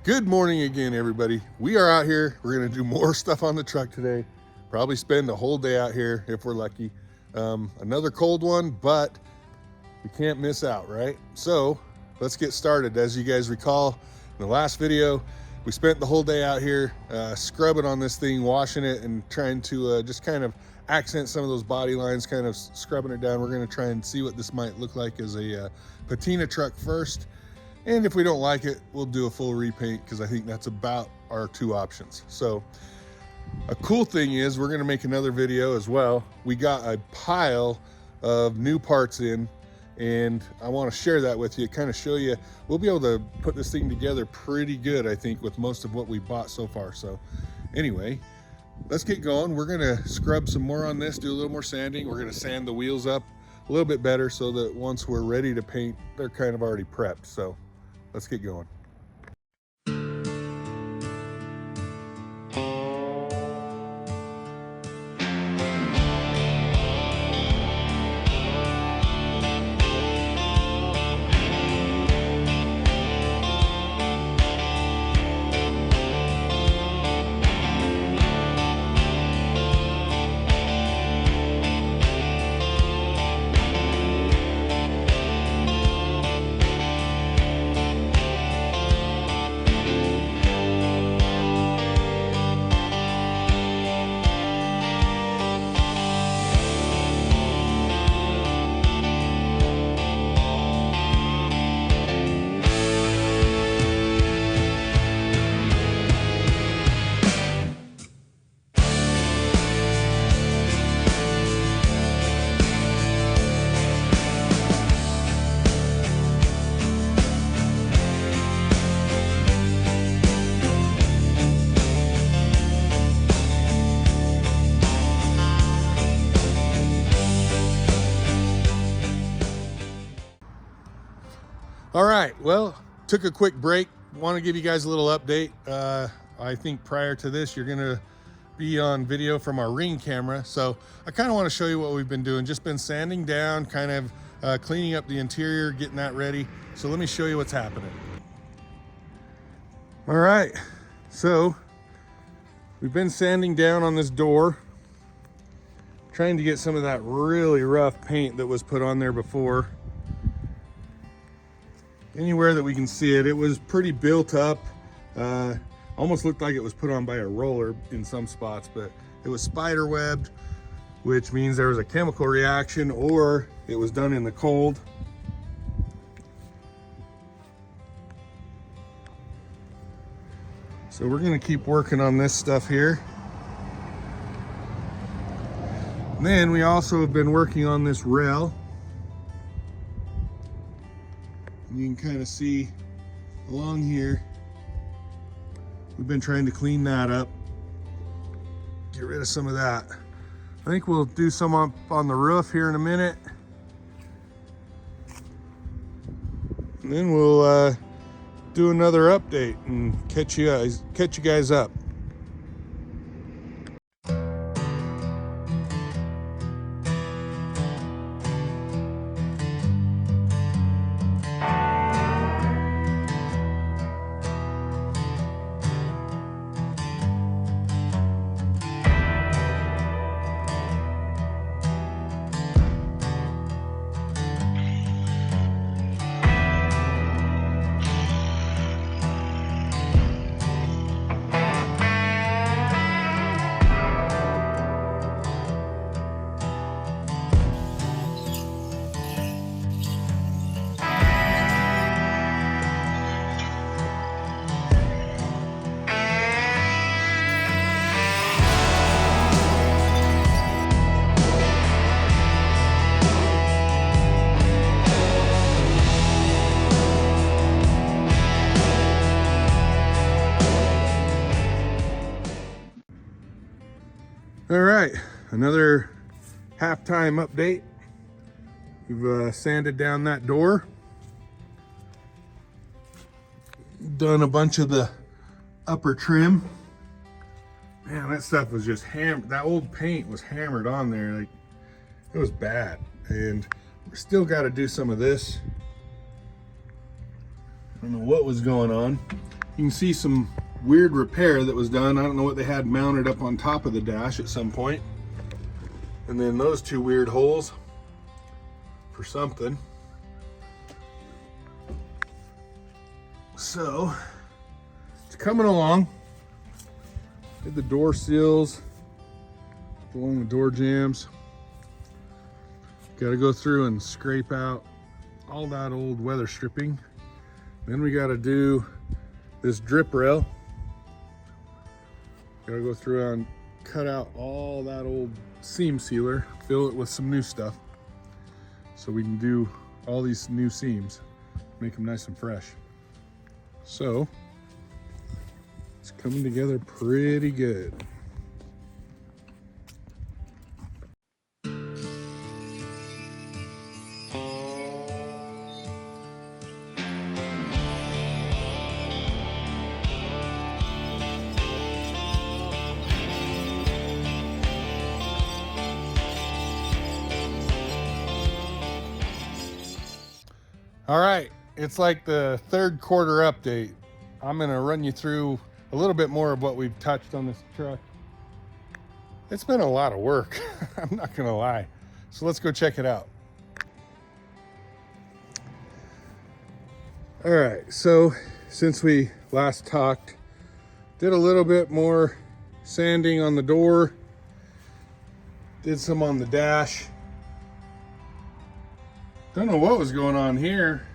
Good morning again, everybody. We are out here. We're going to do more stuff on the truck today. Probably spend the whole day out here if we're lucky. Another cold one, but we can't miss out, right? So let's get started. As you guys recall, in the last video, we spent the whole day out here scrubbing on this thing, washing it, and trying to just kind of accent some of those body lines, kind of scrubbing it down. We're going to try and see what this might look like as a patina truck first. And if we don't like it, we'll do a full repaint, because I think that's about our two options. So a cool thing is we're gonna make another video as well. We got a pile of new parts in, and I wanna share that with you, kind of show you, we'll be able to put this thing together pretty good, I think, with most of what we bought so far. So anyway, let's get going. We're gonna scrub some more on this, do a little more sanding. We're gonna sand the wheels up a little bit better so that once we're ready to paint, they're kind of already prepped. So let's get going. All right, well, took a quick break. Want to give you guys a little update. I think prior to this, you're gonna be on video from our Ring camera. So I kind of want to show you what we've been doing. Just been sanding down, kind of cleaning up the interior, getting that ready. So let me show you what's happening. All right, so we've been sanding down on this door, trying to get some of that really rough paint that was put on there before. Anywhere that we can see it, it was pretty built up. Almost looked like it was put on by a roller in some spots, but it was spider webbed, which means there was a chemical reaction or it was done in the cold. So we're gonna keep working on this stuff here. And then we also have been working on this rail. You can kind of see along here, we've been trying to clean that up, get rid of some of that. I think we'll do some up on the roof here in a minute. And then we'll do another update and catch you guys up. All right, another halftime update. We've sanded down that door, done a bunch of the upper trim. Man, that stuff was just hammered. That old paint was hammered on there. Like, it was bad. And we still got to do some of this. I don't know what was going on. You can see some weird repair that was done. I don't know what they had mounted up on top of the dash at some point. And then those two weird holes for something. So it's coming along. Did the door seals along the door jambs. Got to go through and scrape out all that old weather stripping. Then we got to do this drip rail. Got to go through and cut out all that old seam sealer, fill it with some new stuff, so we can do all these new seams, make them nice and fresh. So it's coming together pretty good. All right, it's like the third quarter update. I'm gonna run you through a little bit more of what we've touched on this truck. It's been a lot of work, I'm not gonna lie. So let's go check it out. All right, so since we last talked, did a little bit more sanding on the door, did some on the dash. Don't know what was going on here.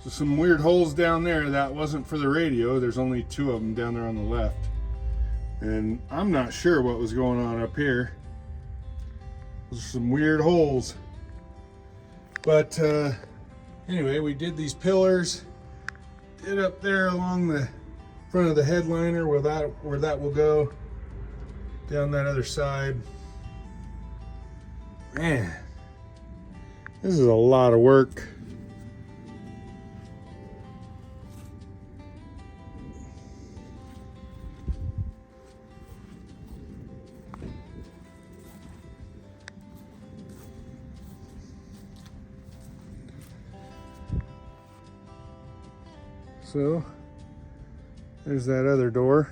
So some weird holes down there. That wasn't for the radio. There's only two of them down there on the left. And I'm not sure what was going on up here. Those are some weird holes. But anyway, we did these pillars. Did up there along the front of the headliner where that will go. Down that other side. Man, this is a lot of work. So, there's that other door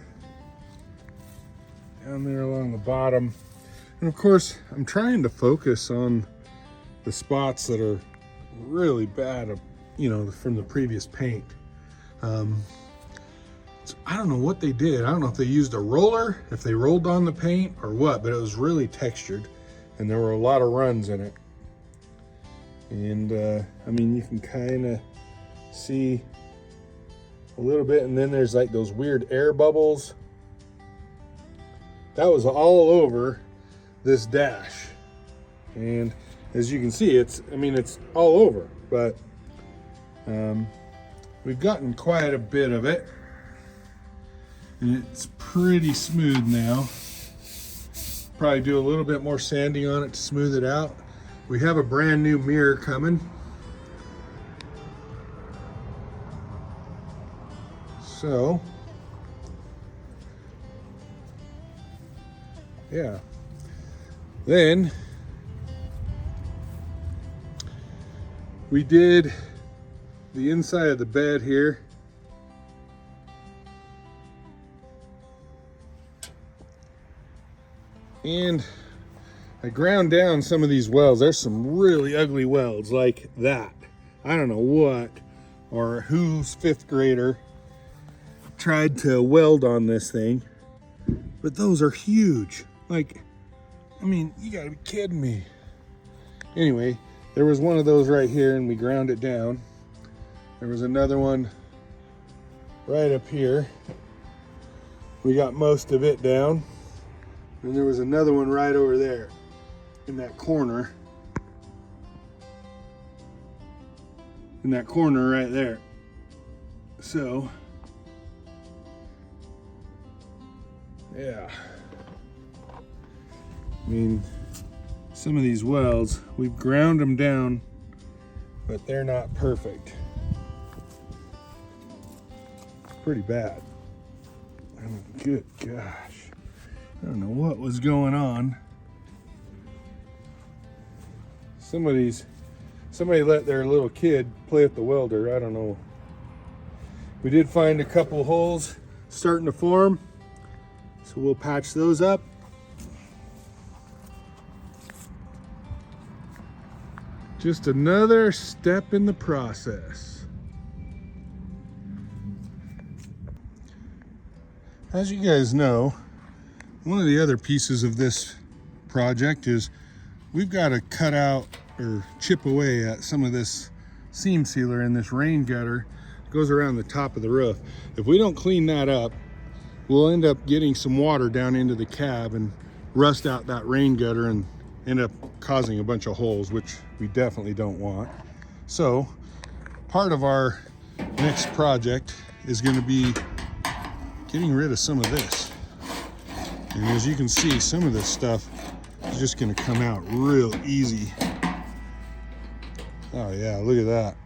down there along the bottom. And of course, I'm trying to focus on the spots that are really bad, you know, from the previous paint. So I don't know what they did. I don't know if they used a roller, if they rolled on the paint or what, but it was really textured and there were a lot of runs in it. And I mean, you can kind of see a little bit, and then there's like those weird air bubbles. That was all over this dash, and as you can see, it's all over, but we've gotten quite a bit of it and it's pretty smooth now. Probably do a little bit more sanding on it to smooth it out. We have a brand new mirror coming, so yeah. Then we did the inside of the bed here. And I ground down some of these welds. There's some really ugly welds like that. I don't know what or whose fifth grader tried to weld on this thing, but those are huge. Like, I mean, you gotta be kidding me. Anyway, there was one of those right here and we ground it down. There was another one right up here. We got most of it down. And there was another one right over there in that corner. In that corner right there. So, yeah. I mean, some of these welds, we've ground them down, but they're not perfect. Pretty bad. I mean, good gosh. I don't know what was going on. Somebody let their little kid play with the welder. I don't know We did find a couple holes starting to form, so we'll patch those up. Just another step in the process. As you guys know, one of the other pieces of this project is we've got to cut out or chip away at some of this seam sealer in this rain gutter that goes around the top of the roof. If we don't clean that up, we'll end up getting some water down into the cab and rust out that rain gutter and end up causing a bunch of holes, which we definitely don't want. So part of our next project is going to be getting rid of some of this. And as you can see, some of this stuff is just going to come out real easy. Oh yeah, look at that.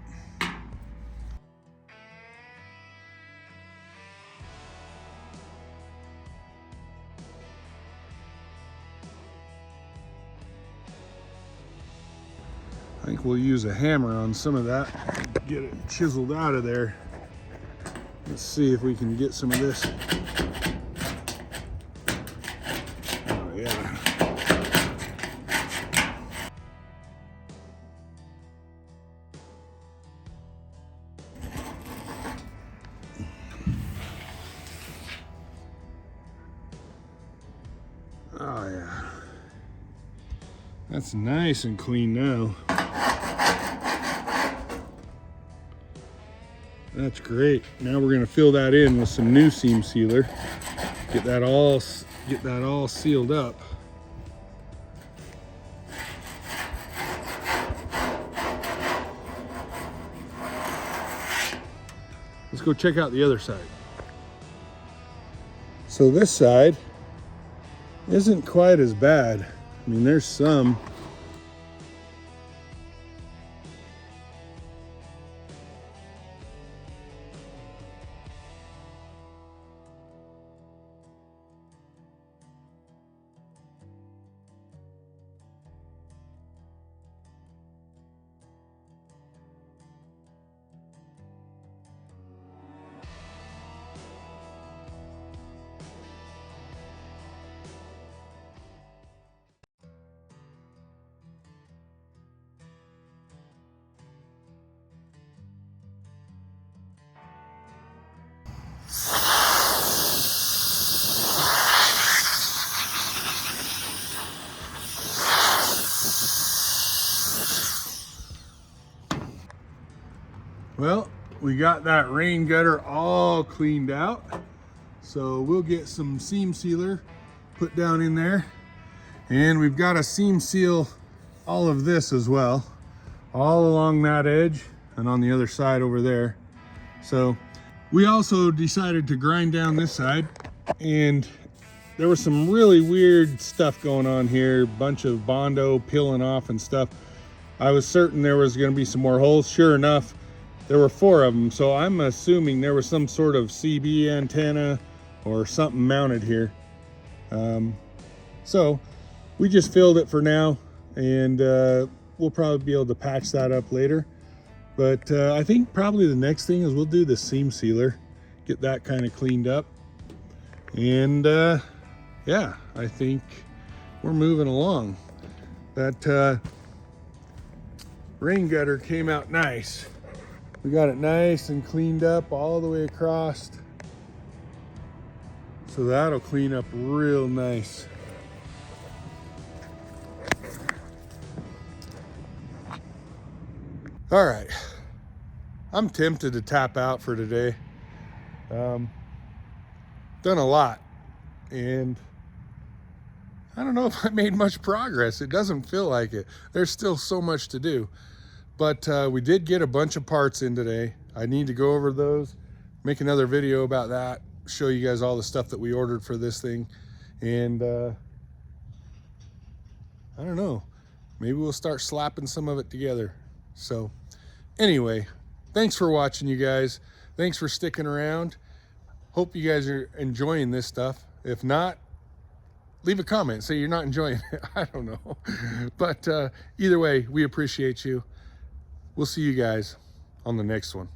I think we'll use a hammer on some of that, get it chiseled out of there. Let's see if we can get some of this. Oh yeah. Oh yeah. That's nice and clean now. That's great. Now we're going to fill that in with some new seam sealer. Get that all sealed up. Let's go check out the other side. So this side isn't quite as bad. I mean, there's some. Well, we got that rain gutter all cleaned out. So we'll get some seam sealer put down in there. And we've got to seam seal all of this as well, all along that edge and on the other side over there. So we also decided to grind down this side, and there was some really weird stuff going on here, bunch of Bondo peeling off and stuff. I was certain there was going to be some more holes. Sure enough, there were 4 of them, so I'm assuming there was some sort of CB antenna or something mounted here. So we just filled it for now, and we'll probably be able to patch that up later. But I think probably the next thing is we'll do the seam sealer, get that kind of cleaned up. And yeah, I think we're moving along. That rain gutter came out nice. We got it nice and cleaned up all the way across. So that'll clean up real nice. All right, I'm tempted to tap out for today. Done a lot, and I don't know if I made much progress. It doesn't feel like it. There's still so much to do. But we did get a bunch of parts in today. I need to go over those, make another video about that, show you guys all the stuff that we ordered for this thing. And I don't know, maybe we'll start slapping some of it together. So anyway, thanks for watching, you guys. Thanks for sticking around. Hope you guys are enjoying this stuff. If not, leave a comment, say you're not enjoying it. I don't know. But either way, we appreciate you. We'll see you guys on the next one.